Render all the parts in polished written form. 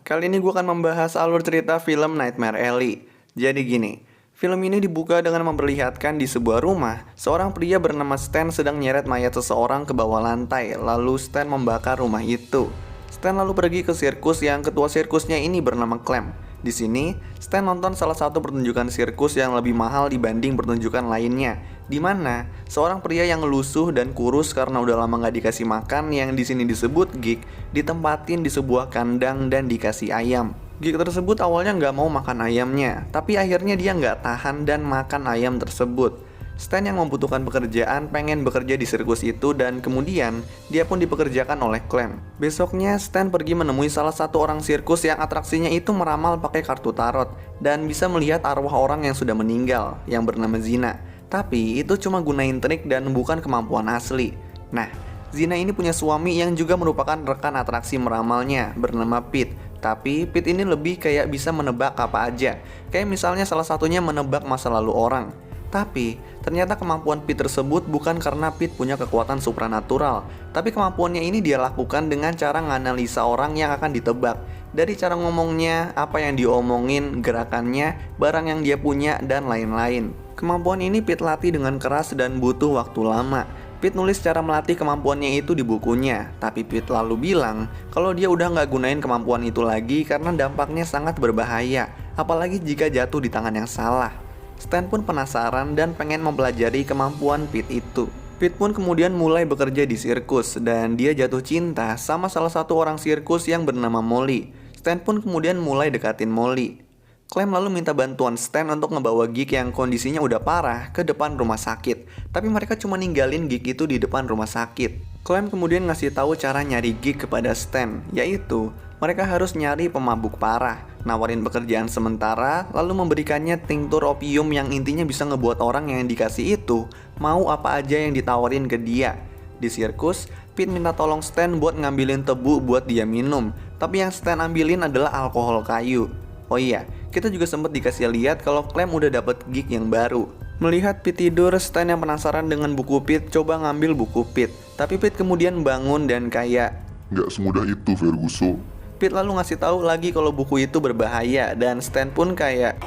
Kali ini gue akan membahas alur cerita film Nightmare Alley. Jadi gini, film ini dibuka dengan memperlihatkan di sebuah rumah, seorang pria bernama Stan sedang nyeret mayat seseorang ke bawah lantai, lalu Stan membakar rumah itu. Stan lalu pergi ke sirkus yang ketua sirkusnya ini bernama Clem. Di sini, Stan nonton salah satu pertunjukan sirkus yang lebih mahal dibanding pertunjukan lainnya, di mana seorang pria yang lusuh dan kurus karena udah lama nggak dikasih makan yang di sini disebut Geek, ditempatin di sebuah kandang dan dikasih ayam. Geek tersebut awalnya nggak mau makan ayamnya, tapi akhirnya dia nggak tahan dan makan ayam tersebut. Stan yang membutuhkan pekerjaan pengen bekerja di sirkus itu dan kemudian dia pun dipekerjakan oleh Clem. Besoknya Stan pergi menemui salah satu orang sirkus yang atraksinya itu meramal pakai kartu tarot dan bisa melihat arwah orang yang sudah meninggal yang bernama Zina. Tapi itu cuma gunain trik dan bukan kemampuan asli. Nah, Zina ini punya suami yang juga merupakan rekan atraksi meramalnya bernama Pete. Tapi Pete ini lebih kayak bisa menebak apa aja. Kayak misalnya salah satunya menebak masa lalu orang. Tapi, ternyata kemampuan Pete tersebut bukan karena Pete punya kekuatan supranatural. Tapi kemampuannya ini dia lakukan dengan cara menganalisa orang yang akan ditebak. Dari cara ngomongnya, apa yang diomongin, gerakannya, barang yang dia punya, dan lain-lain. Kemampuan ini Pete latih dengan keras dan butuh waktu lama. Pete nulis cara melatih kemampuannya itu di bukunya. Tapi Pete lalu bilang kalau dia udah nggak gunain kemampuan itu lagi karena dampaknya sangat berbahaya. Apalagi jika jatuh di tangan yang salah. Stan pun penasaran dan pengen mempelajari kemampuan Pete itu. Pete pun kemudian mulai bekerja di sirkus dan dia jatuh cinta sama salah satu orang sirkus yang bernama Molly. Stan pun kemudian mulai dekatin Molly. Clem lalu minta bantuan Stan untuk ngebawa Geek yang kondisinya udah parah ke depan rumah sakit. Tapi mereka cuma ninggalin Geek itu di depan rumah sakit. Clem kemudian ngasih tahu cara nyari Geek kepada Stan, yaitu mereka harus nyari pemabuk parah, nawarin pekerjaan sementara, lalu memberikannya tinktur opium yang intinya bisa ngebuat orang yang dikasih itu mau apa aja yang ditawarin ke dia. Di sirkus, Pete minta tolong Stan buat ngambilin tebu buat dia minum, tapi yang Stan ambilin adalah alkohol kayu. Oh iya, kita juga sempat dikasih lihat kalau Clem udah dapet Geek yang baru. Melihat Pete tidur, Stan yang penasaran dengan buku Pete coba ngambil buku Pete. Tapi Pete kemudian bangun dan kayak, "Nggak semudah itu, Ferguson." Pete lalu ngasih tahu lagi kalau buku itu berbahaya dan Stan pun kayak,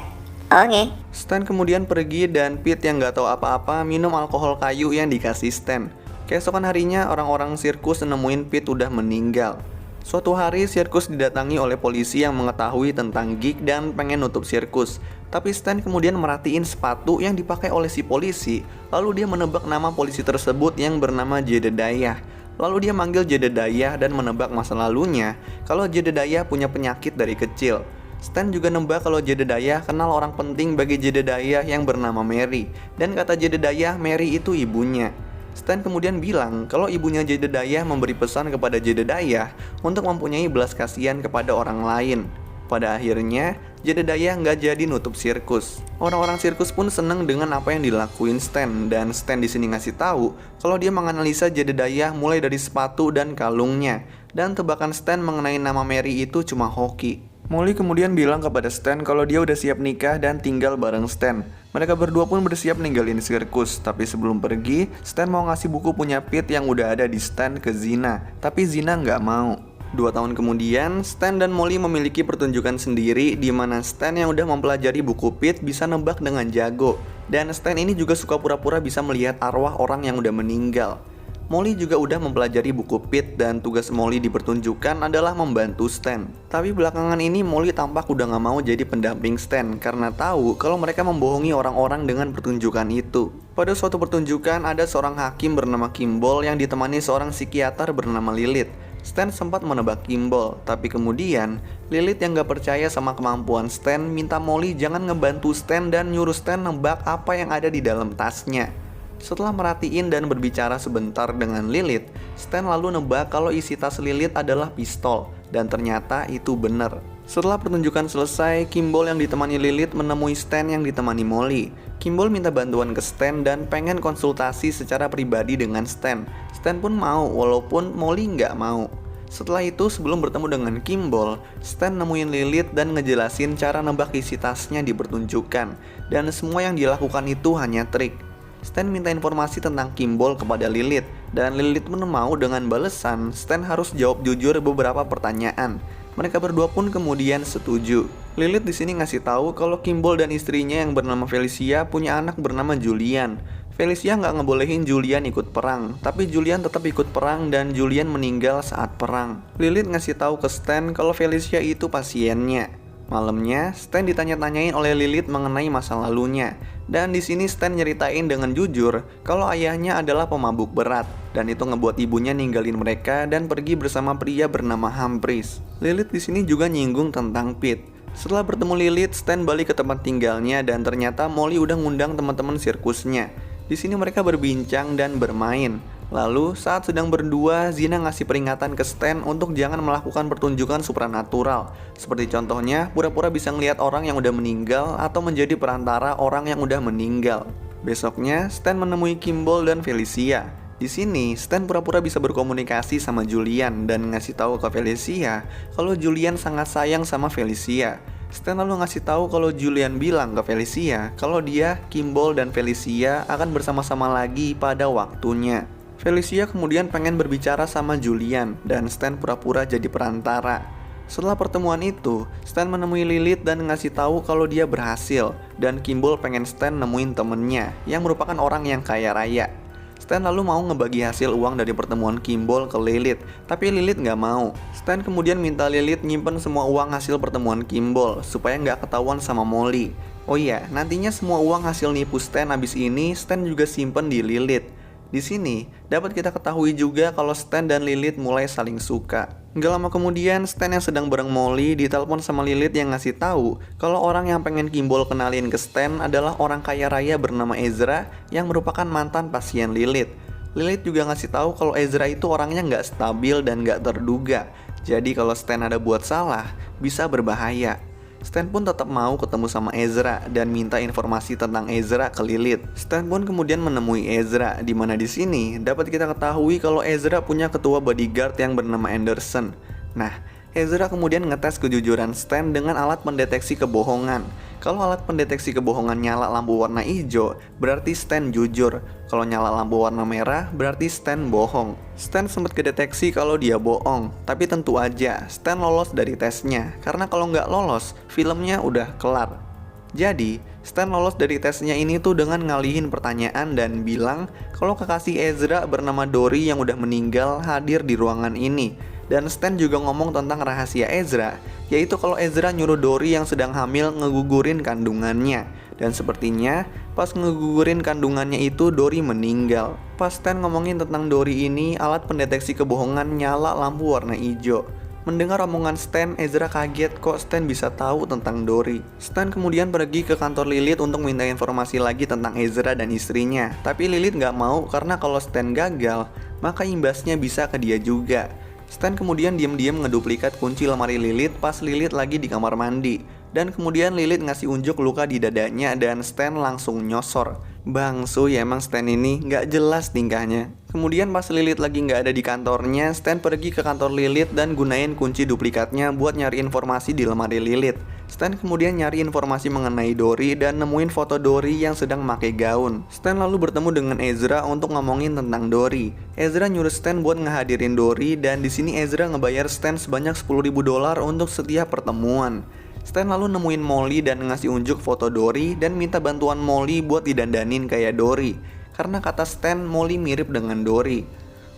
Oke. Stan kemudian pergi dan Pete yang nggak tahu apa-apa minum alkohol kayu yang dikasih Stan. Keesokan harinya orang-orang sirkus nemuin Pete udah meninggal. Suatu hari sirkus didatangi oleh polisi yang mengetahui tentang Geek dan pengen nutup sirkus. Tapi Stan kemudian merhatiin sepatu yang dipakai oleh si polisi. Lalu dia menebak nama polisi tersebut yang bernama Jedediah. Lalu dia manggil Jedediah dan menebak masa lalunya kalau Jedediah punya penyakit dari kecil. Stan juga nebak kalau Jedediah kenal orang penting bagi Jedediah yang bernama Mary. Dan kata Jedediah, Mary itu ibunya. Stan kemudian bilang kalau ibunya Jedediah memberi pesan kepada Jedediah untuk mempunyai belas kasihan kepada orang lain. Pada akhirnya, Jedediah nggak jadi nutup sirkus. Orang-orang sirkus pun seneng dengan apa yang dilakuin Stan, dan Stan di sini ngasih tahu kalau dia menganalisa Jedediah mulai dari sepatu dan kalungnya, dan tebakan Stan mengenai nama Mary itu cuma hoki. Molly kemudian bilang kepada Stan kalau dia udah siap nikah dan tinggal bareng Stan. Mereka berdua pun bersiap ninggalin sirkus, tapi sebelum pergi, Stan mau ngasih buku punya Pete yang udah ada di Stan ke Zina, tapi Zina nggak mau. 2 tahun kemudian, Stan dan Molly memiliki pertunjukan sendiri di mana Stan yang udah mempelajari buku Pete bisa nebak dengan jago. Dan Stan ini juga suka pura-pura bisa melihat arwah orang yang udah meninggal. Molly juga udah mempelajari buku Pete dan tugas Molly di pertunjukan adalah membantu Stan. Tapi belakangan ini Molly tampak udah gak mau jadi pendamping Stan karena tahu kalau mereka membohongi orang-orang dengan pertunjukan itu. Pada suatu pertunjukan ada seorang hakim bernama Kimball yang ditemani seorang psikiater bernama Lilith. Stan sempat menebak Kimball, tapi kemudian Lilith yang gak percaya sama kemampuan Stan minta Molly jangan ngebantu Stan dan nyuruh Stan nebak apa yang ada di dalam tasnya. Setelah merhatiin dan berbicara sebentar dengan Lilith, Stan lalu nebak kalau isi tas Lilith adalah pistol, dan ternyata itu benar. Setelah pertunjukan selesai, Kimball yang ditemani Lilith menemui Stan yang ditemani Molly. Kimball minta bantuan ke Stan dan pengen konsultasi secara pribadi dengan Stan. Stan pun mau, walaupun Molly nggak mau. Setelah itu, sebelum bertemu dengan Kimball, Stan nemuin Lilith dan ngejelasin cara nebak isi tasnya di pertunjukan. Dan semua yang dilakukan itu hanya trik. Stan minta informasi tentang Kimball kepada Lilith, dan Lilith pun mau dengan balesan Stan harus jawab jujur beberapa pertanyaan. Mereka berdua pun kemudian setuju. Lilith di sini ngasih tahu kalau Kimball dan istrinya yang bernama Felicia punya anak bernama Julian. Felicia nggak ngebolehin Julian ikut perang, tapi Julian tetap ikut perang dan Julian meninggal saat perang. Lilith ngasih tahu ke Stan kalau Felicia itu pasiennya. Malamnya, Stan ditanya-tanyain oleh Lilith mengenai masa lalunya. Dan di sini Stan nyeritain dengan jujur kalau ayahnya adalah pemabuk berat. Dan itu ngebuat ibunya ninggalin mereka dan pergi bersama pria bernama Humphries. Lilith di sini juga nyinggung tentang Pete. Setelah bertemu Lilith, Stan balik ke tempat tinggalnya dan ternyata Molly udah ngundang teman-teman sirkusnya. Di sini mereka berbincang dan bermain. Lalu saat sedang berdua, Zina ngasih peringatan ke Stan untuk jangan melakukan pertunjukan supranatural. Seperti contohnya, pura-pura bisa ngelihat orang yang udah meninggal atau menjadi perantara orang yang udah meninggal. Besoknya, Stan menemui Kimball dan Felicia. Di sini, Stan pura-pura bisa berkomunikasi sama Julian dan ngasih tahu ke Felicia kalau Julian sangat sayang sama Felicia. Stan lalu ngasih tahu kalau Julian bilang ke Felicia kalau dia, Kimball, dan Felicia akan bersama-sama lagi pada waktunya. Felicia kemudian pengen berbicara sama Julian dan Stan pura-pura jadi perantara. Setelah pertemuan itu, Stan menemui Lilith dan ngasih tahu kalau dia berhasil dan Kimball pengen Stan nemuin temennya yang merupakan orang yang kaya raya. Stan lalu mau ngebagi hasil uang dari pertemuan Kimball ke Lilith, tapi Lilith nggak mau. Stan kemudian minta Lilith nyimpen semua uang hasil pertemuan Kimball supaya nggak ketahuan sama Molly. Oh iya, nantinya semua uang hasil nipu Stan abis ini Stan juga simpen di Lilith. Di sini, dapat kita ketahui juga kalau Stan dan Lilith mulai saling suka. Nggak lama kemudian, Stan yang sedang bareng Molly ditelepon sama Lilith yang ngasih tahu kalau orang yang pengen Kimball kenalin ke Stan adalah orang kaya raya bernama Ezra yang merupakan mantan pasien Lilith. Lilith juga ngasih tahu kalau Ezra itu orangnya nggak stabil dan nggak terduga. Jadi kalau Stan ada buat salah, bisa berbahaya. Stan pun tetap mau ketemu sama Ezra dan minta informasi tentang Ezra ke Lilith. Stan pun kemudian menemui Ezra, di mana di sini dapat kita ketahui kalau Ezra punya ketua bodyguard yang bernama Anderson. Nah, Ezra kemudian ngetes kejujuran Stan dengan alat pendeteksi kebohongan. Kalau alat pendeteksi kebohongan nyala lampu warna hijau, berarti Stan jujur. Kalau nyala lampu warna merah, berarti Stan bohong. Stan sempat kedeteksi kalau dia bohong, tapi tentu aja Stan lolos dari tesnya. Karena kalau nggak lolos, filmnya udah kelar. Jadi, Stan lolos dari tesnya ini tuh dengan ngalihin pertanyaan dan bilang kalau kekasih Ezra bernama Dory yang udah meninggal hadir di ruangan ini. Dan Stan juga ngomong tentang rahasia Ezra, yaitu kalau Ezra nyuruh Dory yang sedang hamil ngegugurin kandungannya. Dan sepertinya pas ngegugurin kandungannya itu Dory meninggal. Pas Stan ngomongin tentang Dory ini, alat pendeteksi kebohongan nyala lampu warna hijau. Mendengar omongan Stan, Ezra kaget kok Stan bisa tahu tentang Dory. Stan kemudian pergi ke kantor Lilith untuk minta informasi lagi tentang Ezra dan istrinya. Tapi Lilith nggak mau karena kalau Stan gagal, maka imbasnya bisa ke dia juga. Stan kemudian diam-diam ngeduplikat kunci lemari Lilith pas Lilith lagi di kamar mandi. Dan kemudian Lilith ngasih unjuk luka di dadanya dan Stan langsung nyosor. Bangsu ya emang Stan ini, nggak jelas tingkahnya. Kemudian pas Lilith lagi nggak ada di kantornya, Stan pergi ke kantor Lilith dan gunain kunci duplikatnya buat nyari informasi di lemari Lilith. Stan kemudian nyari informasi mengenai Dory dan nemuin foto Dory yang sedang pakai gaun. Stan lalu bertemu dengan Ezra untuk ngomongin tentang Dory. Ezra nyuruh Stan buat ngehadirin Dory dan di sini Ezra ngebayar Stan sebanyak $10.000 untuk setiap pertemuan. Stan lalu nemuin Molly dan ngasih unjuk foto Dory dan minta bantuan Molly buat didandanin kayak Dory. Karena kata Stan, Molly mirip dengan Dory.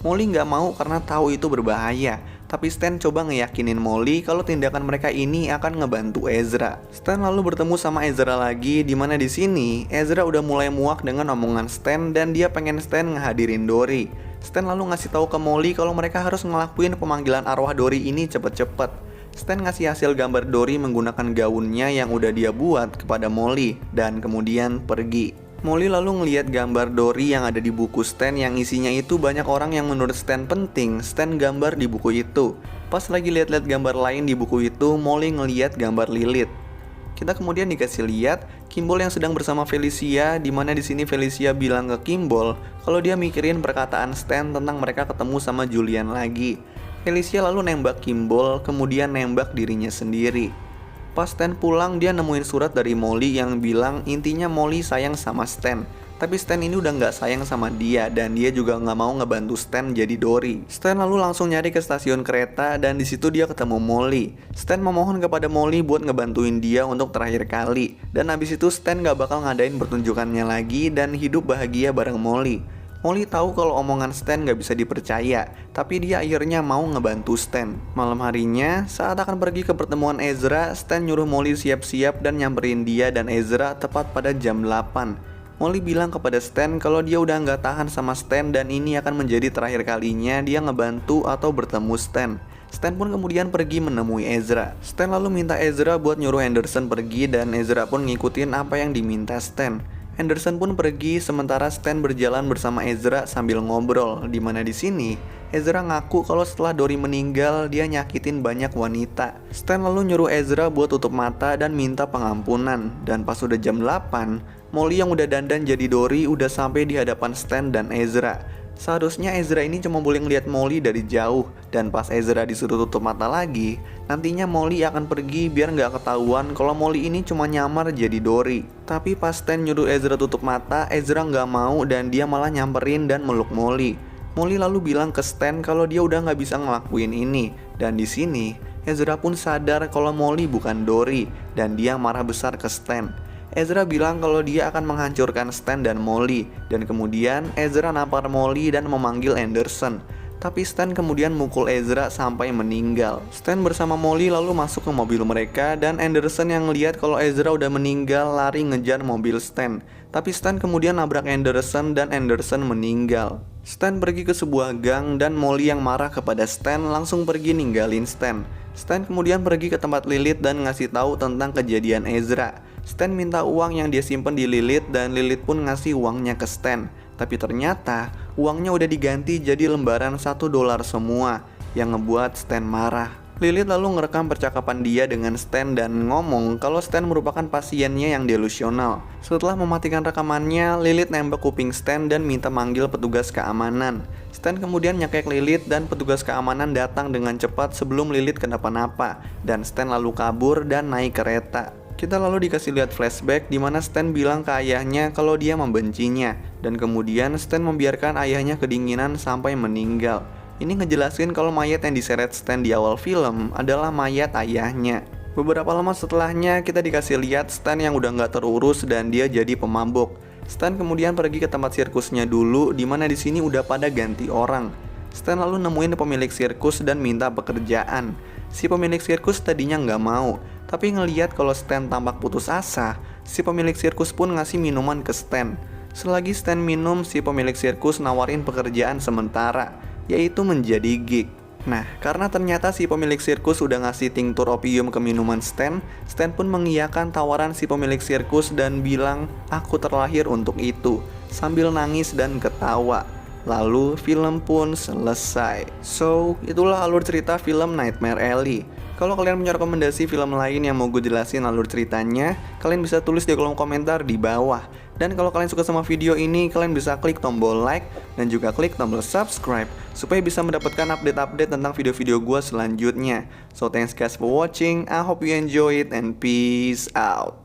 Molly nggak mau karena tahu itu berbahaya. Tapi Stan coba ngeyakinin Molly kalau tindakan mereka ini akan ngebantu Ezra. Stan lalu bertemu sama Ezra lagi, di mana di sini Ezra udah mulai muak dengan omongan Stan dan dia pengen Stan ngehadirin Dory. Stan lalu ngasih tahu ke Molly kalau mereka harus ngelakuin pemanggilan arwah Dory ini cepet-cepet. Stan ngasih hasil gambar Dory menggunakan gaunnya yang udah dia buat kepada Molly dan kemudian pergi. Molly lalu ngeliat gambar Dory yang ada di buku Stan yang isinya itu banyak orang yang menurut Stan penting Stan gambar di buku itu. Pas lagi lihat-lihat gambar lain di buku itu, Molly ngeliat gambar Lilith. Kita kemudian dikasih lihat Kimball yang sedang bersama Felicia, di mana di sini Felicia bilang ke Kimball kalau dia mikirin perkataan Stan tentang mereka ketemu sama Julian lagi. Felicia lalu nembak Kimball, kemudian nembak dirinya sendiri. Pas Stan pulang, dia nemuin surat dari Molly yang bilang intinya Molly sayang sama Stan. Tapi Stan ini udah nggak sayang sama dia dan dia juga nggak mau ngebantu Stan jadi Dory. Stan lalu langsung nyari ke stasiun kereta dan di situ dia ketemu Molly. Stan memohon kepada Molly buat ngebantuin dia untuk terakhir kali. Dan abis itu Stan nggak bakal ngadain pertunjukannya lagi dan hidup bahagia bareng Molly. Molly tahu kalau omongan Stan gak bisa dipercaya, tapi dia akhirnya mau ngebantu Stan. Malam harinya, saat akan pergi ke pertemuan Ezra, Stan nyuruh Molly siap-siap dan nyamperin dia dan Ezra tepat pada jam 8. Molly bilang kepada Stan kalau dia udah gak tahan sama Stan dan ini akan menjadi terakhir kalinya dia ngebantu atau bertemu Stan. Stan pun kemudian pergi menemui Ezra. Stan lalu minta Ezra buat nyuruh Henderson pergi dan Ezra pun ngikutin apa yang diminta Stan. Henderson pun pergi sementara Stan berjalan bersama Ezra sambil ngobrol. Dimana di sini Ezra ngaku kalau setelah Dory meninggal dia nyakitin banyak wanita. Stan lalu nyuruh Ezra buat tutup mata dan minta pengampunan. Dan pas udah jam 8, Molly yang udah dandan jadi Dory udah sampai di hadapan Stan dan Ezra. Seharusnya Ezra ini cuma boleh ngeliat Molly dari jauh. Dan pas Ezra disuruh tutup mata lagi, nantinya Molly akan pergi biar nggak ketahuan kalau Molly ini cuma nyamar jadi Dory. Tapi pas Stan nyuruh Ezra tutup mata, Ezra nggak mau dan dia malah nyamperin dan meluk Molly. Molly lalu bilang ke Stan kalau dia udah nggak bisa ngelakuin ini. Dan di sini Ezra pun sadar kalau Molly bukan Dory dan dia marah besar ke Stan. Ezra bilang kalau dia akan menghancurkan Stan dan Molly. Dan kemudian Ezra nampar Molly dan memanggil Henderson. Tapi Stan kemudian mukul Ezra sampai meninggal. Stan bersama Molly lalu masuk ke mobil mereka dan Henderson yang lihat kalau Ezra udah meninggal lari ngejar mobil Stan. Tapi Stan kemudian nabrak Henderson dan Henderson meninggal. Stan pergi ke sebuah gang dan Molly yang marah kepada Stan langsung pergi ninggalin Stan. Stan kemudian pergi ke tempat Lilith dan ngasih tahu tentang kejadian Ezra. Stan minta uang yang dia simpen di Lilith dan Lilith pun ngasih uangnya ke Stan. Tapi ternyata uangnya udah diganti jadi lembaran $1 semua yang ngebuat Stan marah. Lilith lalu ngerekam percakapan dia dengan Stan dan ngomong kalau Stan merupakan pasiennya yang delusional. Setelah mematikan rekamannya, Lilith nembak kuping Stan dan minta manggil petugas keamanan. Stan kemudian nyekek Lilith dan petugas keamanan datang dengan cepat sebelum Lilith kenapa-napa. Dan Stan lalu kabur dan naik kereta. Kita lalu dikasih lihat flashback di mana Stan bilang ke ayahnya kalau dia membencinya. Dan kemudian Stan membiarkan ayahnya kedinginan sampai meninggal. Ini ngejelasin kalau mayat yang diseret Stan di awal film adalah mayat ayahnya. Beberapa lama setelahnya kita dikasih lihat Stan yang udah gak terurus dan dia jadi pemabuk. Stan kemudian pergi ke tempat sirkusnya dulu di mana di sini udah pada ganti orang. Stan lalu nemuin pemilik sirkus dan minta pekerjaan. Si pemilik sirkus tadinya nggak mau, tapi ngeliat kalau Stan tampak putus asa, si pemilik sirkus pun ngasih minuman ke Stan. Selagi Stan minum, si pemilik sirkus nawarin pekerjaan sementara, yaitu menjadi geek. Nah, karena ternyata si pemilik sirkus udah ngasih tinktur opium ke minuman Stan, Stan pun mengiyakan tawaran si pemilik sirkus dan bilang, "Aku terlahir untuk itu," sambil nangis dan ketawa. Lalu film pun selesai. So, itulah alur cerita film Nightmare Alley. Kalau kalian punya rekomendasi film lain yang mau gue jelasin alur ceritanya, kalian bisa tulis di kolom komentar di bawah. Dan kalau kalian suka sama video ini, kalian bisa klik tombol like dan juga klik tombol subscribe supaya bisa mendapatkan update-update tentang video-video gue selanjutnya. So, thanks guys for watching. I hope you enjoy it and peace out.